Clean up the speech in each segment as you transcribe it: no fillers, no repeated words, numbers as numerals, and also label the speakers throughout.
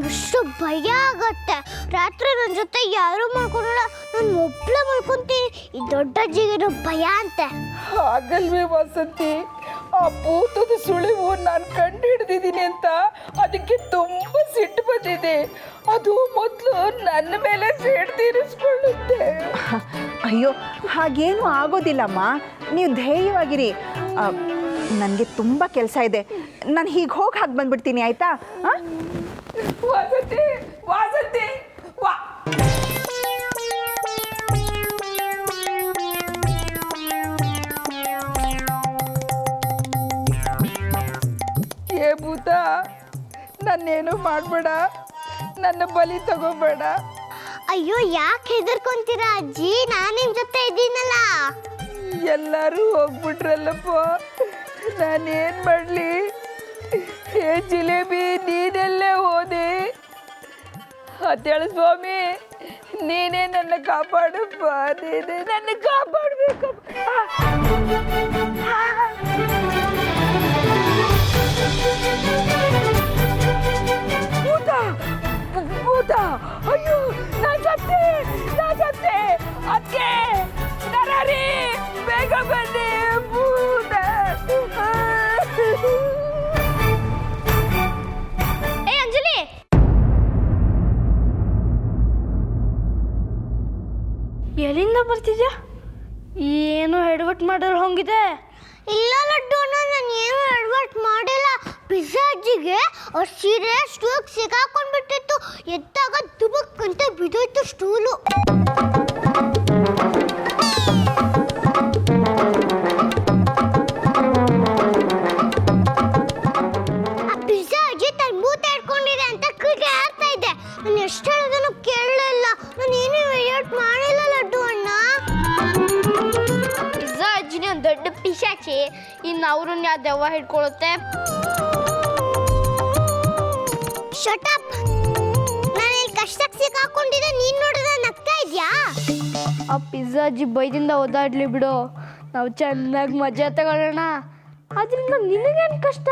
Speaker 1: ನಂಗೆ ಭಯ ಆಗತ್ತೆ. ರಾತ್ರಿ ನನ್ನ ಜೊತೆ ಯಾರು ಮಾಡ್ಕೊಳಲ್ಲ, ನಾನು ಒಬ್ಳೆ ಮಾಡ್ಕೊಂತೀನಿ. ಈ ದೊಡ್ಡ ಅಜ್ಜಿಗೆ ಭಯ ಅಂತೆ.
Speaker 2: ಹಾಗಲ್ವೇ ವಸಂತಿ, ಆ ಭೂತದ ಸುಳಿವು ನಾನು ಕಂಡು ಹಿಡ್ದಿದ್ದೀನಿ ಅಂತ ಅದಕ್ಕೆ ತುಂಬ ಸಿಟ್ಟು ಬಂದಿದೆ. ಅದು ಮೊದಲು ನನ್ನ ಮೇಲೆ ಸೇಡ್ ತೀರಿಸ್ಕೊಳ್ಳುತ್ತೆ.
Speaker 3: ಅಯ್ಯೋ, ಹಾಗೇನು ಆಗೋದಿಲ್ಲಮ್ಮ, ನೀವು ಧೈರ್ಯವಾಗಿರಿ. ನನಗೆ ತುಂಬ ಕೆಲಸ ಇದೆ, ನಾನು ಹೀಗೆ ಹಾಗೆ ಬಂದ್ಬಿಡ್ತೀನಿ, ಆಯಿತಾ?
Speaker 2: ವಸಂತಿ ವಸಂತಿ ವಾ ಏ ಭೂತ, ನನ್ನೇನು ಮಾಡಬೇಡ, ನನ್ನ ಬಲಿ ತಗೋಬೇಡ.
Speaker 1: ಅಯ್ಯೋ, ಯಾಕೆ ಹೆದರ್ಕೊಂತೀರಾ ಅಜ್ಜಿ? ನಾನು ನಿಮ್ಮ ಜೊತೆ ಇದ್ದೀನಲ್ಲ.
Speaker 2: ಎಲ್ಲರೂ ಹೋಗ್ಬಿಟ್ರಲ್ಲಪ್ಪ, ನಾನೇನು ಮಾಡಲಿ? ಏ ಜಿಲೇಬಿ, ನೀನೆಲ್ಲೇ ಹೋದೆ? ಅತ್ತೇಳು ಸ್ವಾಮಿ, ನೀನೇ ನನ್ನ ಕಾಪಾಡಪ್ಪ, ನೀನೇ ನನ್ನ ಕಾಪಾಡಬೇಕಪ್ಪ. ಭೂತ ಭೂತ, ಅಯ್ಯೋ ನಾ ಸತ್ತೆ, ಅತ್ತೆ ನರರಿ, ಬೇಗ ಬನ್ನಿ, ಭೂತ.
Speaker 1: ಏ ಅಂಜಲಿ,
Speaker 4: ಎಲ್ಲಿಂದ ಬರ್ತಿದ್ಯಾ? ಏನು ಎಡವಟ್ ಮಾಡೋರು ಹಂಗಿದೆ.
Speaker 1: ಇಲ್ಲ ಲಡ್ಡು, ನಾನು ಏನು ಎಡವಟ್ ಮಾಡಿಲ್ಲ. ಪಿಜ್ಜಾ ಅಜ್ಜಿಗೆ ಅವ್ರ ಸೀರೆ ಸ್ಟೂಲ್ ಸಿಗಾಕೊಂಡ್ಬಿಟ್ಟಿತ್ತು. ಎದ್ದಾಗ ದುಬಕ್ ಅಂತ ಬಿದ್ದೋಯ್ತು ಸ್ಟೂಲು. ಆ ಪಿಜ್ಜಾ ಅಜ್ಜಿ ತನ್ನ ಭೂತ ಹಿಡ್ಕೊಂಡಿದೆ ಅಂತ ಕ್ರಿಕೆ ಆಡ್ತಾ ಇದ್ದೆ. ನಾನು ಎಷ್ಟು ಹೇಳಿದ್ರು ಕೇಳಲಿಲ್ಲ. ನಾನು ಏನು ಎಡವಟ್ ಮಾಡಿಲ್ಲ ಲಡ್ಡು ಅಣ್ಣ.
Speaker 4: ಪಿಜ್ಜಾ ಅಜ್ಜಿನೇ ಒಂದು ದೊಡ್ಡ ಪಿಶಾಚಿ, ಇನ್ನು ಅವ್ರನ್ನ ಯಾವ ದೆವ್ವ ಹಿಡ್ಕೊಳುತ್ತೆ?
Speaker 1: Shut up. ನಾನು ಇಲ್ಲಿ ಕಷ್ಟಕ್ಕೆ ಸಿಕ್ಕಾಕೊಂಡಿದ್ದೆ, ನೀನು ನೋಡಿದ್ರೆ ನಗ್ತಾ ಇದೆಯಾ?
Speaker 4: ಆ ಪಿಜ್ಜಾ ಅಜ್ಜಿ ಬೈದಿಂದ ಓದಾಡ್ಲಿ ಬಿಡು, ನಾವು ಚೆನ್ನಾಗಿ ಮಜಾ ತಗೊಳ್ಳೋಣ. ಅದರಿಂದ ನಿನಗೇನು ಕಷ್ಟ?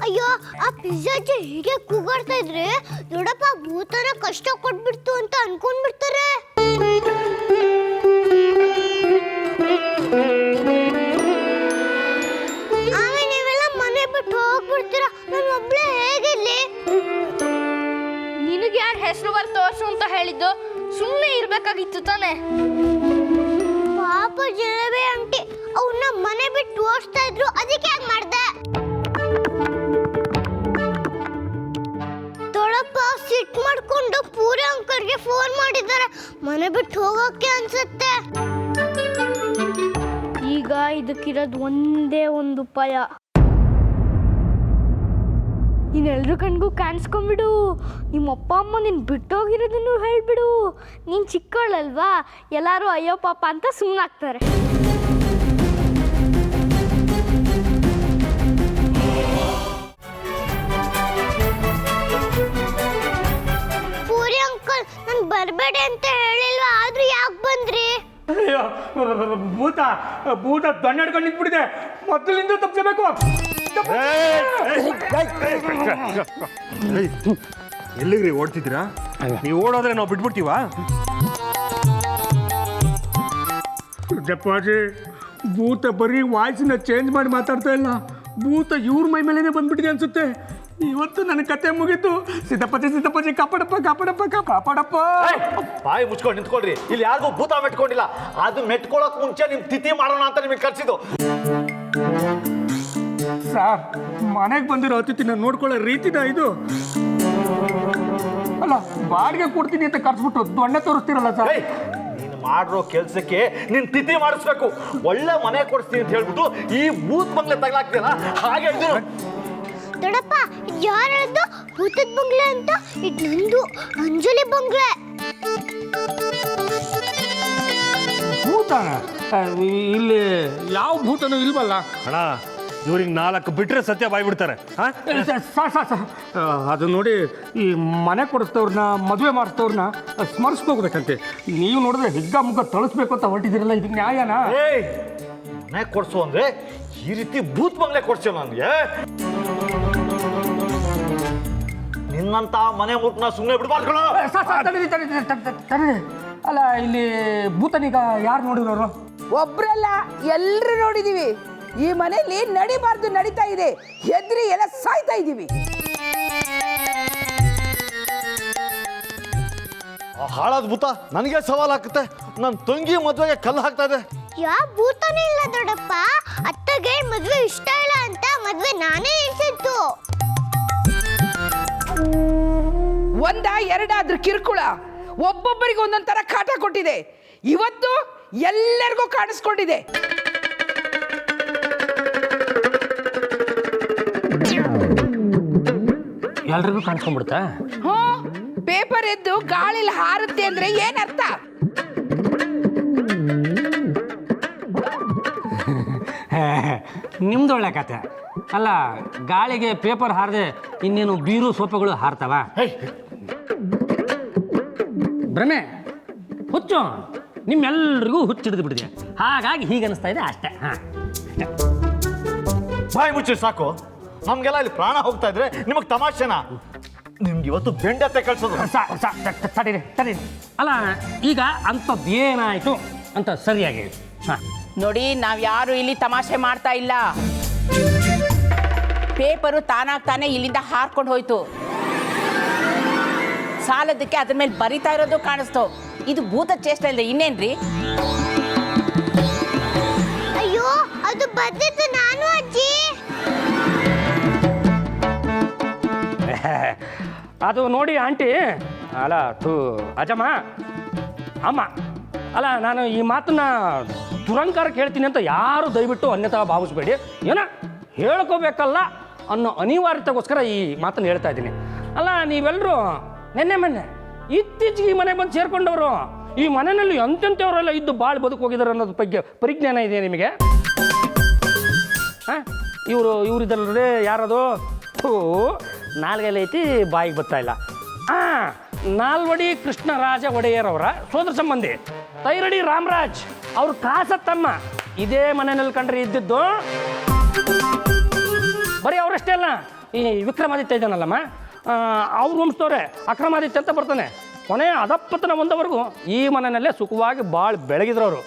Speaker 1: ಅಯ್ಯೋ, ಆ ಪಿಜ್ಜಾ ಅಜ್ಜಿ ಹೀಗೆ ಕೂಗಾಡ್ತಾ ಇದ್ರೆ ದೊಡ್ಡಪ್ಪ ಭೂತನ ಕಷ್ಟ ಕೊಟ್ಬಿಡ್ತು ಅಂತ ಅನ್ಕೊಂಡ್ಬಿಡ್ತಾರೆ. ಆಮೇಲೆ ನೀವೆಲ್ಲ ಮನೆ ಬಿಟ್ಟು ಹೋಗ್ಬಿಡ್ತೀರಾ, ನಾನು ಒಬ್ಳೆ ಹೇಗಿರ್ಲಿ?
Speaker 4: ನಿನಗೆ ಯಾರು ಹೆಸರು ಬರ್ ತೋರ್ಸು ಅಂತ ಹೇಳಿದ್ದು? ಸುಮ್ಮನೆ ಇರ್ಬೇಕಾಗಿತ್ತು ತಾನೆ.
Speaker 1: ಪಾಪ ಜಿಲೇಬಿ ಆಂಟಿ ಅವನ್ನ ಮನೆ ಬಿಟ್ಟು ಓಡಿಸ್ತಾ ಇದ್ರು, ಅದಕ್ಕೆ ಯಾಕೆ ಮಾಡ್ದೆ? ದೊಡ್ಡಪ್ಪ ಸಿಟ್ ಮಾಡ್ಕೊಂಡು ಪೂರಿ ಅಂಕಲ್ಗೆ ಫೋನ್ ಮಾಡಿದ್ದಾರೆ, ಮನೆ ಬಿಟ್ಟು ಹೋಗೋಕೆ ಅನ್ಸುತ್ತೆ.
Speaker 4: ಈಗ ಇದಕ್ಕಿರೋದು ಒಂದೇ ಒಂದು ಉಪಾಯ. ನೀನು ಎಲ್ರ ಕಣ್ಗೂ ಕಾಣಿಸ್ಕೊಂಬಿಡು. ನಿಮ್ಮ ಅಪ್ಪ ಅಮ್ಮ ನೀನು ಬಿಟ್ಟೋಗಿರೋದನ್ನು ಹೇಳ್ಬಿಡು. ನೀನು ಚಿಕ್ಕವಳಲ್ವಾ, ಎಲ್ಲರೂ ಅಯ್ಯೋ ಪಾಪ ಅಂತ ಸುಮ್ಮನಾಗ್ತಾರೆ.
Speaker 1: ಪೂರಿ ಅಂಕಲ್ ನಾನು ಬರಬೇಡಿ ಅಂತ ಹೇಳಿಲ್ವಾ, ಆದ್ರೂ ಯಾಕೆ ಬಂದ್ರಿ?
Speaker 5: ಅಯ್ಯೋ, ಭೂತ ಭೂತ ದಣ್ಣ ಹಿಡ್ಕೊಂಡು ನಿಂತ್ಬಿಟ್ಟಿದೆ, ಮೊದಲಿಂದ ತಪ್ಪಿಸಬೇಕು.
Speaker 6: ಎಲ್ಲಿಗ್ರಿ ಓಡ್ತಿದ್ದೀರಾ? ನೀವು ಓಡೋದ್ರೆ ನಾವು ಬಿಟ್ಬಿಡ್ತೀವಾ?
Speaker 5: ಜಪ್ಪಾಜಿ, ಭೂತ ಬರೀ ವಾಯ್ಸನ್ನ ಚೇಂಜ್ ಮಾಡಿ ಮಾತಾಡ್ತಾ ಇಲ್ಲ, ಭೂತ ಇವ್ರ ಮೈ ಮೇಲೇನೆ ಬಂದ್ಬಿಟ್ಟಿದೆ ಅನ್ಸುತ್ತೆ. ಇವತ್ತು ನನ್ನ ಕತೆ ಮುಗೀತು. ಸಿದ್ದಪ್ಪಾಜಿ ಕಾಪಾಡಪ್ಪ ಕಾಪಾಡಪ್ಪ ಕಾಪಾಡಪ್ಪ.
Speaker 7: ಬಾಯಿ ಮುಚ್ಕೊಂಡು ನಿಂತ್ಕೊಳ್ರಿ, ಇಲ್ಲಿ ಯಾರಿಗೂ ಭೂತ ಮೆಟ್ಕೊಂಡಿಲ್ಲ. ಅದು ಮೆಟ್ಕೊಳಕ್ ಮುಂಚೆ ನಿಮ್ ತಿಥಿ ಮಾಡೋಣ ಅಂತ ನಿಮಗೆ ಕರ್ಸಿದ್ದು.
Speaker 5: ಸರ್, ಮನೆಗೆ ಬಂದಿರೋ ಅತಿಥಿನ ನೋಡ್ಕೊಳ್ಳೋ ರೀತಿನ ಇದು? ಅಲ್ಲ, ಬಾಡಿಗೆ ಕೊಡ್ತೀನಿ ಅಂತ ಕರ್ಸ್ಬಿಟ್ಟು ದೊಣ್ಣೆ ತೋರಿಸ್ತೀರಲ್ಲ ಸರ್.
Speaker 7: ನೀನು ಮಾಡಿರೋ ಕೆಲ್ಸಕ್ಕೆ ನೀನ್ ತಿಥಿ ಮಾಡಿಸ್ಬೇಕು. ಒಳ್ಳೆ ಮನೆ ಕೊಡಿಸ್ತೀನಿ ಅಂತ ಹೇಳ್ಬಿಟ್ಟು ಈ ಭೂತ್ ಬಂಗ್ಲೆ ತಗಲಾಕ್ತೀನ, ಹಾಗೆ ಹೇಳಿದ್ರು.
Speaker 1: ದೊಡ್ಡಪ್ಪ, ಯಾರು ಹೇಳಿದ್ದು ಭೂತದ ಬಂಗ್ಲೆ ಅಂತ? ಇದು ನಂದು ಅಂಜಲಿ ಬಂಗ್ಲೆ.
Speaker 5: ಭೂತ ಇಲ್ಲಿ ಯಾವ ಭೂತನೂ ಇಲ್ವಲ್ಲ
Speaker 6: ಅಣ್ಣ, ಇವ್ರಿಗೆ 4 ಬಿಟ್ರೆ ಸತ್ಯ ಬಾಯ್ಬಿಡ್ತಾರೆ.
Speaker 5: ಅದು ನೋಡಿ, ಈ ಮನೆ ಕೊಡಿಸ್ತವ್ರನ್ನ ಮದುವೆ ಮಾಡಿಸ್ತವ್ರನ್ನ ಸ್ಮರಿಸ್ಕೋಗ್ಬೇಕಂತೆ. ನೀವು ನೋಡಿದ್ರೆ ಹಿಗ್ಗ ಮುಗ್ಗ ತಳಿಸ್ಬೇಕು ಅಂತ ಹೊರಟಿದ್ದೀರಲ್ಲ, ಇದು ನ್ಯಾಯನಾ?
Speaker 7: ಮನೆ ಕೊಡ್ಸು ಅಂದ್ರೆ ಈ ರೀತಿ ಭೂತ್ ಬಂಗ್ಲೆ ಕೊಡ್ಸೇವ ನನಗೆ? ನಿನ್ನ ನಿನ್ನಂತ ಮನೆ ಮುಟ್ನ ಸುಮ್ಮನೆ ಬಿಡ್ಬಾರ್ದು ಕಣೋ.
Speaker 5: ತಡಿ. ಅಲ್ಲ ಇಲ್ಲಿ ಭೂತನೀಗ ಯಾರು ನೋಡಿರೋರು?
Speaker 2: ಒಬ್ರಲ್ಲ, ಎಲ್ಲರೂ ನೋಡಿದೀವಿ. ಈ ಮನೆಯಲ್ಲಿ ನಡಿಬಾರ್ದು ನಡೀತಾ ಇದೆ, ಹೆದ್ರಿ ಎಲ್ಲ ಸಾಯ್ತಾ ಇದ್ದೀವಿ.
Speaker 7: ಹಾಳಾದ ಭೂತ ನನಗೆ ಸವಾಲ್ ಹಾಕುತ್ತೆ. ನನ್ನ ತಂಗಿ ಮದುವೆಗೆ ಕಲ್ಲು ಹಾಕ್ತಾ ಇದೆ.
Speaker 1: ಯಾವ ಭೂತನೇ ಇಲ್ಲ ದೊಡ್ಡಪ್ಪ. ಅತ್ತಗೆ ಮದ್ವೆ ಇಷ್ಟ ಇಲ್ಲ ಅಂತ ಮದ್ವೆ ನಾನೇ ನಿಲ್ಸಿತ್ತು.
Speaker 2: ಒಂದ ಎರಡಾದ್ರೂ ಕಿರುಕುಳ ಒಬ್ಬೊಬ್ಬರಿಗೆ ಒಂದೊಂದ್ ತರ ಕಾಟ ಕೊಟ್ಟಿದೆ. ಇವತ್ತು ಎಲ್ಲರಿಗೂ ಕಾಣಿಸ್ಕೊಂಡಿದೆ.
Speaker 5: ಎಲ್ರಿಗೂ ಕಾಣಿಸ್ಕೊಂಡ್ಬಿಡ್ತಾ?
Speaker 2: ಪೇಪರ್ ಎದ್ದು ಗಾಳಿಲಿ ಹಾರುತ್ತೆ ಅಂದ್ರೆ ಏನರ್ಥ?
Speaker 8: ನಿಮ್ದು ಒಳ್ಳೆ ಕತೆ. ಅಲ್ಲ, ಗಾಳಿಗೆ ಪೇಪರ್ ಹಾರದೆ ಇನ್ನೇನು ಬೀರು ಸೋಪಗಳು ಹಾರ್ತಾವ? ಭ್ರಮೆ, ಹುಚ್ಚು, ನಿಮ್ಮೆಲ್ರಿಗೂ ಹುಚ್ಚಿಡಿದು ಬಿಟ್ಟಿದೆ. ಹಾಗಾಗಿ ಹೀಗೆ ಅನಿಸ್ತಾ ಇದೆ ಅಷ್ಟೇ.
Speaker 7: ಬಾಯಿ ಮುಚ್ಚಿ ಸಾಕು. ನಮ್ಗೆಲ್ಲ ಇಲ್ಲಿ ಪ್ರಾಣ ಹೋಗ್ತಾ ಇದ್ರೆ ನಿಮಗೆ ತಮಾಷೆನಾ? ನಿಮ್ಗೆ ಇವತ್ತು ಬೆಂಡತ್ತೆ ಕಳ್ಸೋದು.
Speaker 8: ತಡೀರಿ. ಅಲ್ಲ, ಈಗ ಅಂಥದ್ದು ಏನಾಯಿತು ಅಂತ ಸರಿಯಾಗಿ ಹಾಂ
Speaker 9: ನೋಡಿ, ನಾವ್ ಯಾರು ಇಲ್ಲಿ ತಮಾಷೆ ಮಾಡ್ತಾ ಇಲ್ಲ. ಪೇಪರು ತಾನಾಗ್ತಾನೆ ಇಲ್ಲಿಂದ ಹಾರ್ಕೊಂಡು ಹೋಯ್ತು. ಸಾಲದಕ್ಕೆ ಅದ್ರ ಮೇಲೆ ಬರಿತಾ ಇರೋದು ಕಾಣಿಸ್ತು. ಇದು ಭೂತ ಚೇಷ್ಟೆ ಇಲ್ಲ, ಇನ್ನೇನ್ರಿ?
Speaker 1: ಅಯ್ಯೋ, ಅದು ಬದ್ದಿತ್ತು ನಾನು ಅಜ್ಜಿ.
Speaker 8: ಅದು ನೋಡಿ ಆಂಟಿ, ಅಲ್ಲ ಅಜ್ಜಮ್ಮ, ಅಮ್ಮ, ಅಲ್ಲ ನಾನು ಈ ಮಾತನ್ನ ದುರಂಕಾರಕ್ಕೆ ಹೇಳ್ತೀನಿ ಅಂತ ಯಾರು ದಯವಿಟ್ಟು ಅನ್ಯತಾ ಭಾವಿಸ್ಬೇಡಿ. ಏನೋ ಹೇಳ್ಕೋಬೇಕಲ್ಲ ಅನ್ನೋ ಅನಿವಾರ್ಯತೆಗೋಸ್ಕರ ಈ ಮಾತನ್ನು ಹೇಳ್ತಾ ಇದ್ದೀನಿ. ಅಲ್ಲ, ನೀವೆಲ್ಲರೂ ಮೊನ್ನೆ ಇತ್ತೀಚೆಗೆ ಈ ಮನೆಗೆ ಬಂದು ಸೇರ್ಕೊಂಡವರು. ಈ ಮನೆಯಲ್ಲಿ ಎಂತೆಂಥವರೆಲ್ಲ ಇದ್ದು ಬಾಳು ಬದುಕೋಗಿದ್ದಾರೆ ಅನ್ನೋದ್ರ ಬಗ್ಗೆ ಪರಿಜ್ಞಾನ ಇದೆ ನಿಮಗೆ? ಹಾಂ, ಇವರಿದ್ದಲ್ಲದೆ ಯಾರದು? ನಾಲ್ಗೆಲ್ಲ ಐತಿ, ಬಾಯಿಗೆ ಬರ್ತಾ ಇಲ್ಲ. ನಾಲ್ವಡಿ ಕೃಷ್ಣರಾಜ ಒಡೆಯರವರ ಸೋದರ ಸಂಬಂಧಿ ತೈರಡಿ ರಾಮರಾಜ್ ಅವ್ರ ಕಾಸತ್ತಮ್ಮ ಇದೇ ಮನೆಯಲ್ಲಿ ಕಂಡ್ರೆ ಇದ್ದಿದ್ದು. ಬರೀ ಅವರಷ್ಟೇ ಅಲ್ಲ, ಈ ವಿಕ್ರಮಾದಿತ್ಯ ಇದ್ದಾನಲ್ಲಮ್ಮ, ಅವ್ರ ವಂಶದವ್ರೆ ಅಕ್ರಮಾದಿತ್ಯ ಅಂತ ಬರ್ತಾನೆ. ಕೊನೆ ಅದಪ್ಪತನ ಒಂದವರೆಗೂ ಈ ಮನೆಯಲ್ಲೇ ಸುಖವಾಗಿ ಭಾಳ ಬೆಳಗಿದ್ರು.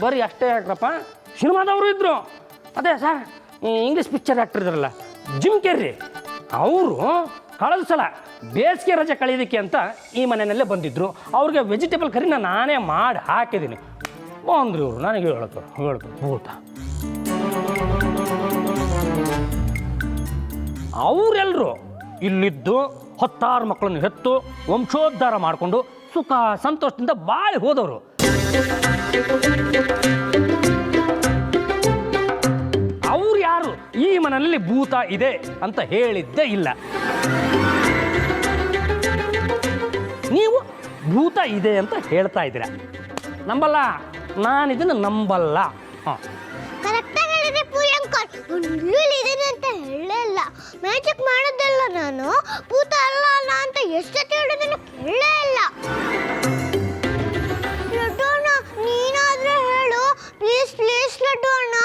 Speaker 8: ಬರೀ ಅಷ್ಟೇ ಯಾಕ್ರಪ್ಪ, ಸಿನಿಮಾದವರು ಇದ್ದರು. ಅದೇ ಸರ್, ಇಂಗ್ಲೀಷ್ ಪಿಕ್ಚರ್ ಆ್ಯಕ್ಟರ್ ಇದ್ರಲ್ಲ, ಜಿಮ್ ಕೆರ್ರಿ, ಅವರು ಕಳೆದ ಸಲ ಬೇಸಿಗೆ ರಜೆ ಕಳೆಯೋದಕ್ಕೆ ಅಂತ ಈ ಮನೆಯಲ್ಲೇ ಬಂದಿದ್ದರು. ಅವ್ರಿಗೆ ವೆಜಿಟೇಬಲ್ ಕರಿನ ನಾನೇ ಮಾಡಿ ಹಾಕಿದ್ದೀನಿ. ಬಂದರು ಇವರು, ನನಗೆ ಹೇಳ್ತು ಭೂತ. ಅವರೆಲ್ಲರೂ ಇಲ್ಲಿದ್ದು 10 ಮಕ್ಕಳನ್ನು ಹೆತ್ತು ವಂಶೋದ್ಧಾರ ಮಾಡಿಕೊಂಡು ಸುಖ ಸಂತೋಷದಿಂದ ಬಾಳಿ ಹೋದವರು. ಅವ್ರು ಯಾರು ಈ ಮನೆಯಲ್ಲಿ ಭೂತ ಇದೆ ಅಂತ ಹೇಳಿದ್ದೇ ಇಲ್ಲ. ನೀವು ಭೂತ ಇದೆ ಅಂತ ಹೇಳ್ತಾ ಇದ್ದೀರ. ನಂಬಲ್ಲ, ನಾನು ಇದನ್ನು ನಂಬಲ್ಲ. ಹಾಂ,
Speaker 1: ಕರೆಕ್ಟಾಗಿ ಹೇಳಿದ್ರೆ ಪೂರಿ ಅಂಕಲ್. ಇದೆ ಅಂತ ಹೇಳೇ ಇಲ್ಲ. ಮ್ಯಾಜಿಕ್ ಮಾಡೋದಲ್ಲ ನಾನು. ಭೂತ ಅಲ್ಲ ಅಂತ ಎಷ್ಟೊತ್ತು ಹೇಳಿದ್ರು ಕೇಳೇ ಇಲ್ಲ. ಲಡ್ಡು ಅಣ್ಣ, ನೀನಾದ್ರೆ ಹೇಳು ಪ್ಲೀಸ್. ಲಡ್ಡು ಅಣ್ಣ,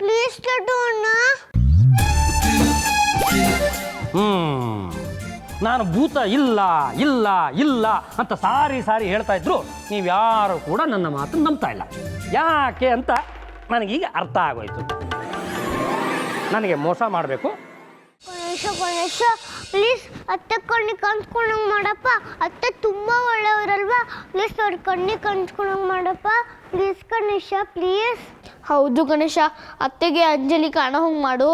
Speaker 1: ಪ್ಲೀಸ್ ಲಡ್ಡು ಅಣ್ಣ.
Speaker 8: ನಾನು ಭೂತ ಇಲ್ಲ ಇಲ್ಲ ಇಲ್ಲ ಅಂತ ಸಾರಿ ಹೇಳ್ತಾ ಇದ್ರು. ನೀವ್ಯಾರು ಕೂಡ ನನ್ನ ಮಾತು ನಂಬ್ತಾ ಇಲ್ಲ. ಯಾಕೆ ಅಂತ ನನಗೀಗ ಅರ್ಥ ಆಗೋಯ್ತು. ನನಗೆ ಮೋಸ ಮಾಡಬೇಕು.
Speaker 1: ಗಣೇಶ ಪ್ಲೀಸ್, ಅತ್ತೆ ಕಣ್ಣಿಗೆ ಕಾಣಿಸ್ಕೊಂಡಂಗೆ ಮಾಡಪ್ಪ. ಅತ್ತೆ ತುಂಬ ಒಳ್ಳೆಯವರಲ್ವಾ? ಪ್ಲೀಸ್ ಅವ್ರ ಕಣ್ಣಿಗೆ ಕಾಣಿಸ್ಕೊಂಡಂಗೆ ಮಾಡಪ್ಪ ಪ್ಲೀಸ್ ಗಣೇಶ, ಪ್ಲೀಸ್.
Speaker 4: ಹೌದು ಗಣೇಶ, ಅತ್ತೆಗೆ ಅಂಜಲಿ ಕಾಣೋ ಹಂಗೆ ಮಾಡು.